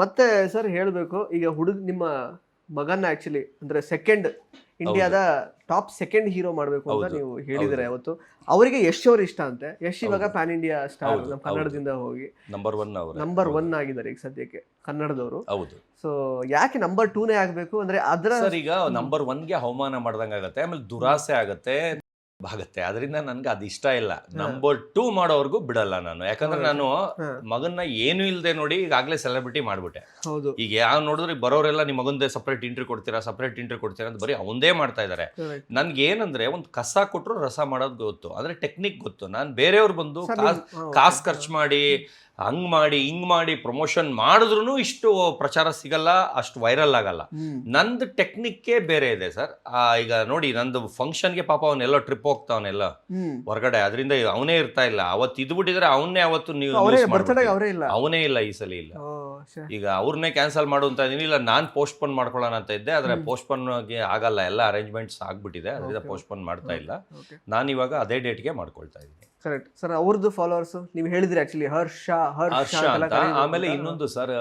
ಮತ್ತೆ ಸರ್ ಹೇಳಬೇಕು, ಈಗ ನಿಮ್ಮ ಮಗನ್ನ ಆಕ್ಚುಲಿ ಅಂದ್ರೆ ಸೆಕೆಂಡ್ ಇಂಡಿಯಾದ ಟಾಪ್ ಸೆಕೆಂಡ್ ಹೀರೋ ಮಾಡಬೇಕು ಅಂತ ನೀವು ಹೇಳಿದ್ರೆ ಅವತ್ತು. ಅವರಿಗೆ ಯಶ್ ಅವ್ರು ಇಷ್ಟ ಅಂತೆ. ಯಶ್ ಇವಾಗ ಪ್ಯಾನ್ ಇಂಡಿಯಾ ಸ್ಟಾರ್, ನಮ್ಮ ಕನ್ನಡದಿಂದ ಹೋಗಿ ನಂಬರ್ 1 ಆಗಿದ್ದಾರೆ ಈಗ ಸದ್ಯಕ್ಕೆ ಕನ್ನಡದವರು. ಸೊ ಯಾಕೆ ನಂಬರ್ 2ನೇ ಆಗ್ಬೇಕು ಅಂದ್ರೆ ಈಗ ನಂಬರ್ 1ಗೆ ಅವಮಾನ ಮಾಡ್ದಂಗೆ ಆಗತ್ತೆ, ಆಮೇಲೆ ದುರಾಸೆ ಆಗತ್ತೆ, ಅದರಿಂದ ನನ್ಗೆ ಅದು ಇಷ್ಟ ಇಲ್ಲ. ನಂಬರ್ 2 ಮಾಡೋವರೆಗೂ ಬಿಡಲ್ಲ ನಾನು. ಯಾಕಂದ್ರೆ ನಾನು ಮಗನ್ನ ಏನು ಇಲ್ಲದೆ ನೋಡಿ ಈಗಾಗಲೇ ಸೆಲೆಬ್ರಿಟಿ ಮಾಡ್ಬಿಟ್ಟೆ. ಈಗ ಯಾವ ನೋಡಿದ್ರೆ ಬರೋರೆಲ್ಲ ನಿಮ್ಮ ಮಗಂದೇ ಸಪ್ರೇಟ್ ಇಂಟರ್ವ್ಯೂ ಕೊಡ್ತೀರಾ ಅಂತ ಬರೀ ಅವಂದೇ ಮಾಡ್ತಾ ಇದಾರೆ. ನನ್ಗೆ ಏನಂದ್ರೆ ಒಂದು ಕಸ ಕೊಟ್ಟರು ರಸ ಮಾಡೋದು ಗೊತ್ತು, ಅಂದ್ರೆ ಟೆಕ್ನಿಕ್ ಗೊತ್ತು. ನಾನು ಬೇರೆಯವ್ರು ಬಂದು ಕಾಸು ಖರ್ಚು ಮಾಡಿ ಹಂಗ್ ಮಾಡಿ ಹಿಂಗ್ ಮಾಡಿ ಪ್ರಮೋಷನ್ ಮಾಡಿದ್ರು ಇಷ್ಟು ಪ್ರಚಾರ ಸಿಗಲ್ಲ, ಅಷ್ಟು ವೈರಲ್ ಆಗಲ್ಲ. ನಂದು ಟೆಕ್ನಿಕ್ಕೇ ಬೇರೆ ಇದೆ ಸರ್. ಈಗ ನೋಡಿ, ನಂದು ಫಂಕ್ಷನ್ಗೆ ಪಾಪ ಅವನ್ನೆಲ್ಲ ಟ್ರಿಪ್ ಹೋಗ್ತಾವನೆಲ್ಲ ಹೊರಗಡೆ, ಅದರಿಂದ ಅವನೇ ಇರ್ತಾ ಇಲ್ಲ. ಅವತ್ತು ಇದ್ಬಿಟ್ಟಿದ್ರೆ ಅವನ್ನೇ ಅವತ್ತು ನೀವು ಅವನೇ ಇಲ್ಲ, ಈ ಸಲ ಇಲ್ಲ. ಈಗ ಅವ್ರನ್ನೇ ಕ್ಯಾನ್ಸಲ್ ಮಾಡು ಅಂತ ಇದೀನಿ. ಇಲ್ಲ ನಾನ್ ಪೋಸ್ಟ್ಪೋನ್ ಮಾಡ್ಕೊಳ್ಳೋಣ ಅಂತ ಇದ್ದೆ, ಆದ್ರೆ ಪೋಸ್ಟ್ಪೋನ್ ಆಗಲ್ಲ, ಎಲ್ಲ ಅರೇಂಜ್ಮೆಂಟ್ಸ್ ಆಗ್ಬಿಟ್ಟಿದೆ, ಅದರಿಂದ ಪೋಸ್ಟ್ಪೋನ್ ಮಾಡ್ತಾ ಇಲ್ಲ. ನಾನು ಇವಾಗ ಅದೇ ಡೇಟ್ಗೆ ಮಾಡ್ಕೊಳ್ತಾ ಇದ್ದೀನಿ. Correct sir. ಅವ್ರದ್ದು ಫಾಲೋವರ್ಸ್ ನೀವು ಹೇಳಿದ್ರಿ ಆಕ್ಚುಲಿ ಹರ್ಷ ಅಂತ. ಆಮೇಲೆ ಇನ್ನೊಂದು ಸರ್,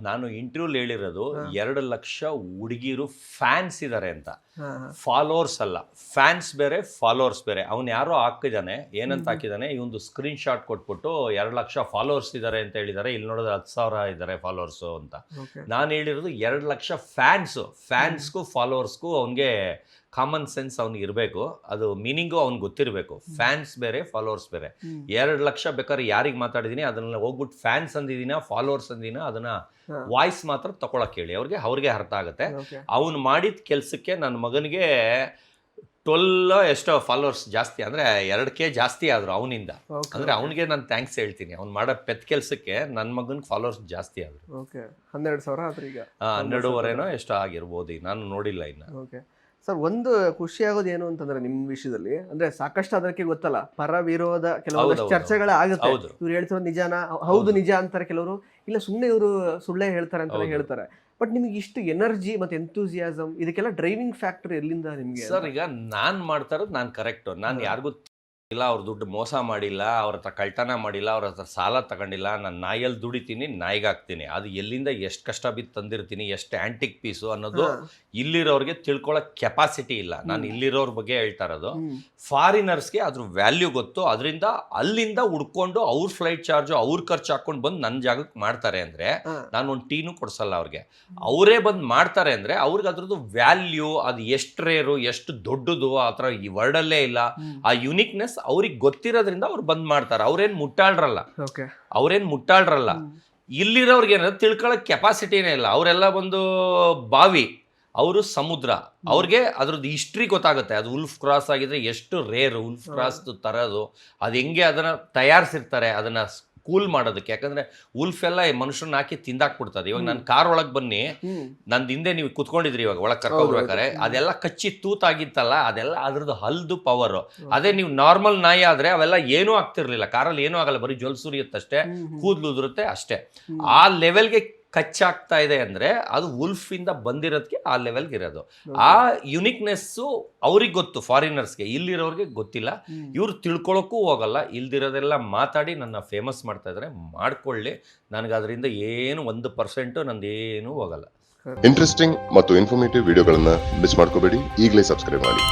ನಾನು ಇಂಟರ್ವ್ಯೂ ಹೇಳಿರೋದು 2 ಲಕ್ಷ ಹುಡುಗಿರು ಫ್ಯಾನ್ಸ್ ಇದಾರೆ ಅಂತ. ಫಾಲೋವರ್ಸ್ ಅಲ್ಲ, ಫ್ಯಾನ್ಸ್ ಬೇರೆ ಫಾಲೋವರ್ಸ್ ಬೇರೆ. ಅವ್ನು ಯಾರೋ ಹಾಕಿದಾನೆ, ಏನಂತ ಹಾಕಿದಾನೆ, ಈ ಒಂದು ಸ್ಕ್ರೀನ್ ಶಾಟ್ ಕೊಟ್ಬಿಟ್ಟು 2 ಲಕ್ಷ ಫಾಲೋವರ್ಸ್ ಇದಾರೆ ಅಂತ ಹೇಳಿದಾರೆ, ಇಲ್ಲಿ ನೋಡಿದ್ರೆ 10,000 ಇದಾರೆ ಫಾಲೋವರ್ಸ್ ಅಂತ. ನಾನು ಹೇಳಿರೋದು 2 ಲಕ್ಷ ಫ್ಯಾನ್ಸ್ಗೂ ಫಾಲೋವರ್ಸ್ಗೂ ಅವನಿಗೆ ಕಾಮನ್ ಸೆನ್ಸ್ ಅವ್ನಿಗೆ ಇರಬೇಕು, ಅದು ಮೀನಿಂಗು ಅವ್ನಿಗೆ ಗೊತ್ತಿರಬೇಕು. ಫ್ಯಾನ್ಸ್ ಬೇರೆ ಫಾಲೋವರ್ಸ್ ಬೇರೆ. 2 ಲಕ್ಷ ಬೇಕಾದ್ರೆ ಯಾರಿಗೆ ಮಾತಾಡಿದೀನಿ ಅದನ್ನ ಹೋಗ್ಬಿಟ್ಟು ಫ್ಯಾನ್ಸ್ ಅಂದಿದ್ದೀನ ಫಾಲೋವರ್ಸ್ ಅಂದಿನ ಅದನ್ನ ವಾಯ್ಸ್ ಮಾತ್ರ ತಗೊಳಕ್ ಹೇಳಿ, ಅವ್ರಿಗೆ ಅರ್ಥ ಆಗುತ್ತೆ. ಅವ್ನು ಮಾಡಿದ ಕೆಲ್ಸಕ್ಕೆ ನನ್ನ ಮಗನಿಗೆ 12 ಎಷ್ಟೋ ಫಾಲೋವರ್ಸ್ ಜಾಸ್ತಿ, ಅಂದ್ರೆ 2K ಜಾಸ್ತಿ ಆದ್ರು ಅವನಿಂದ. ಅಂದ್ರೆ ಅವನಿಗೆ ನಾನು ಥ್ಯಾಂಕ್ಸ್ ಹೇಳ್ತೀನಿ. ಅವ್ನು ಮಾಡೋ ಪೆತ್ ಕೆಲ್ಸಕ್ಕೆ ನನ್ನ ಮಗನಿಗೆ ಫಾಲೋವರ್ಸ್ ಜಾಸ್ತಿ ಆದ್ರು. 12,000 ಎಷ್ಟೋ ಆಗಿರ್ಬೋದು, ನಾನು ನೋಡಿಲ್ಲ ಇನ್ನ. ಸರ್, ಒಂದು ಖುಷಿ ಆಗೋದು ಏನು ಅಂತಂದ್ರೆ ನಿಮ್ಮ ವಿಷಯದಲ್ಲಿ, ಅಂದ್ರೆ ಸಾಕಷ್ಟು ಅದಕ್ಕೆ ಗೊತ್ತಲ್ಲ, ಪರ ವಿರೋಧ ಕೆಲವೊಂದು ಚರ್ಚೆಗಳೇ ಆಗುತ್ತೆ. ಇವ್ರು ಹೇಳ್ತಿರೋದು ನಿಜಾನ, ಹೌದು ನಿಜ ಅಂತಾರೆ ಕೆಲವರು, ಇಲ್ಲ ಸುಮ್ಮನೆ ಇವರು ಸುಳ್ಳೆ ಹೇಳ್ತಾರೆ ಅಂತ ಹೇಳ್ತಾರೆ. ಬಟ್ ನಿಮ್ಗೆ ಇಷ್ಟು ಎನರ್ಜಿ ಮತ್ತೆ ಎಂತೂಸಿಯಾಸಮ್, ಇದಕ್ಕೆಲ್ಲ ಡ್ರೈವಿಂಗ್ ಫ್ಯಾಕ್ಟರ್ ಎಲ್ಲಿಂದ ನಿಮ್ಗೆ? ಸರ್, ಈಗ ನಾನ್ ಮಾಡ್ತಾ ಇರೋದು ನಾನು ಕರೆಕ್ಟ್. ನಾನು ಯಾರಿಗೂ ಇಲ್ಲ, ಅವ್ರ ದುಡ್ಡು ಮೋಸ ಮಾಡಿಲ್ಲ, ಅವ್ರ ಹತ್ರ ಕಳ್ತನ ಮಾಡಿಲ್ಲ, ಅವ್ರ ಹತ್ರ ಸಾಲ ತಗೊಂಡಿಲ್ಲ. ನಾನು ನಾಯಲ್ಲಿ ದುಡಿತೀನಿ, ನಾಯಿಗಾಗ್ತೀನಿ. ಅದು ಎಲ್ಲಿಂದ ಎಷ್ಟು ಕಷ್ಟ ಬಿದ್ದು ತಂದಿರ್ತೀನಿ, ಎಷ್ಟು ಆಂಟಿಕ್ ಪೀಸು ಅನ್ನೋದು ಇಲ್ಲಿರೋರಿಗೆ ತಿಳ್ಕೊಳ್ಳೋಕೆ ಕೆಪಾಸಿಟಿ ಇಲ್ಲ. ನಾನು ಇಲ್ಲಿರೋರ ಬಗ್ಗೆ ಹೇಳ್ತಾ ಇರೋದು. ಫಾರಿನರ್ಸ್ಗೆ ಅದ್ರ ವ್ಯಾಲ್ಯೂ ಗೊತ್ತು, ಅದರಿಂದ ಅಲ್ಲಿಂದ ಹುಡ್ಕೊಂಡು ಅವ್ರ ಫ್ಲೈಟ್ ಚಾರ್ಜು ಅವ್ರ ಖರ್ಚು ಹಾಕೊಂಡು ಬಂದು ನನ್ನ ಜಾಗಕ್ಕೆ ಮಾಡ್ತಾರೆ. ಅಂದರೆ ನಾನು ಒಂದು ಟೀನು ಕೊಡ್ಸಲ್ಲ ಅವ್ರಿಗೆ, ಅವರೇ ಬಂದು ಮಾಡ್ತಾರೆ. ಅಂದರೆ ಅವ್ರಿಗೆ ಅದ್ರದ್ದು ವ್ಯಾಲ್ಯೂ, ಅದು ಎಷ್ಟು ರೇರು, ಎಷ್ಟು ದೊಡ್ಡದು, ಆ ಥರ ಈ ವರ್ಡಲ್ಲೇ ಇಲ್ಲ. ಆ ಯುನಿಕ್ನೆಸ್ ಅವ್ರಿಗೆ ಗೊತ್ತಿರೋದ್ರಿಂದ ಅವ್ರು ಬಂದ್ ಮಾಡ್ತಾರೆ. ಅವ್ರೇನ್ ಮುಟ್ಟಾಳ್ರಲ್ಲ. ಇಲ್ಲಿರೋರ್ಗೆ ಏನಾದ್ರು ತಿಳ್ಕೊಳ್ಳೋಕೆ ಕೆಪಾಸಿಟಿನೇ ಇಲ್ಲ. ಅವರೆಲ್ಲ ಒಂದು ಬಾವಿ, ಅವರು ಸಮುದ್ರ. ಅವ್ರಿಗೆ ಅದ್ರದ್ದು ಹಿಸ್ಟ್ರಿ ಗೊತ್ತಾಗುತ್ತೆ. ಅದು ಉಲ್ಫ್ ಕ್ರಾಸ್ ಆಗಿದ್ರೆ ಎಷ್ಟು ರೇರ್, ಉಲ್ಫ್ ಕ್ರಾಸ್ ತರೋದು, ಅದು ಹೆಂಗೆ ಅದನ್ನ ತಯಾರಿಸಿರ್ತಾರೆ, ಅದನ್ನ ಕೂಲ್ ಮಾಡೋದಕ್ಕೆ. ಯಾಕಂದ್ರೆ ಉಲ್ಫ್ ಎಲ್ಲ ಮನುಷ್ಯರನ್ನ ಹಾಕಿ ತಿಂದಾಕ್ಬಿಡ್ತದೆ. ಇವಾಗ ನಾನು ಕಾರ್ ಒಳಗೆ ಬನ್ನಿ, ನಂದು ಹಿಂದೆ ನೀವು ಕುತ್ಕೊಂಡಿದ್ರಿ, ಇವಾಗ ಒಳಗೆ ಕರ್ಕೊಂಡ್ಬೇಕಾರೆ ಅದೆಲ್ಲ ಕಚ್ಚಿ ತೂತಾಗಿತ್ತಲ್ಲ, ಅದೆಲ್ಲ ಅದ್ರದ್ದು ಹಲ್ದು ಪವರ್. ಅದೇ ನೀವು ನಾರ್ಮಲ್ ನಾಯಿ ಆದ್ರೆ ಅವೆಲ್ಲ ಏನೂ ಆಗ್ತಿರ್ಲಿಲ್ಲ, ಕಾರಲ್ಲಿ ಏನೂ ಆಗಲ್ಲ, ಬರೀ ಜೊಲ್ ಸುರಿಯುತ್ತಷ್ಟೇ, ಕೂದಲು ಉದುರುತ್ತೆ ಅಷ್ಟೇ. ಆ ಲೆವೆಲ್ಗೆ ಕಚ್ಚಾಗ್ತಾ ಇದೆ ಅಂದ್ರೆ ಅದು ವುಲ್ಫ್ ಇಂದ ಬಂದಿರೋದಕ್ಕೆ ಆ ಲೆವೆಲ್ಗೆ ಇರೋದು. ಆ ಯುನಿಕ್ನೆಸ್ಸು ಅವ್ರಿಗೆ ಗೊತ್ತು, ಫಾರಿನರ್ಸ್ಗೆ. ಇಲ್ಲಿರೋರಿಗೆ ಗೊತ್ತಿಲ್ಲ, ಇವ್ರು ತಿಳ್ಕೊಳಕ್ಕೂ ಹೋಗಲ್ಲ. ಇಲ್ದಿರೋದೆಲ್ಲ ಮಾತಾಡಿ ನನ್ನ ಫೇಮಸ್ ಮಾಡ್ತಾ ಇದ್ದಾರೆ. ಮಾಡ್ಕೊಳ್ಳಿ, ನನಗೆ ಅದರಿಂದ ಏನು 1% ನಂದೇನು ಹೋಗಲ್ಲ. ಇಂಟ್ರೆಸ್ಟಿಂಗ್ ಮತ್ತು ಇನ್ಫಾರ್ಮೇಟಿವ್ ವಿಡಿಯೋಗಳನ್ನ ಮಿಸ್ ಮಾಡ್ಕೋಬೇಡಿ. ಈಗಲೇ ಸಬ್ಸ್ಕ್ರೈಬ್ ಮಾಡಿ.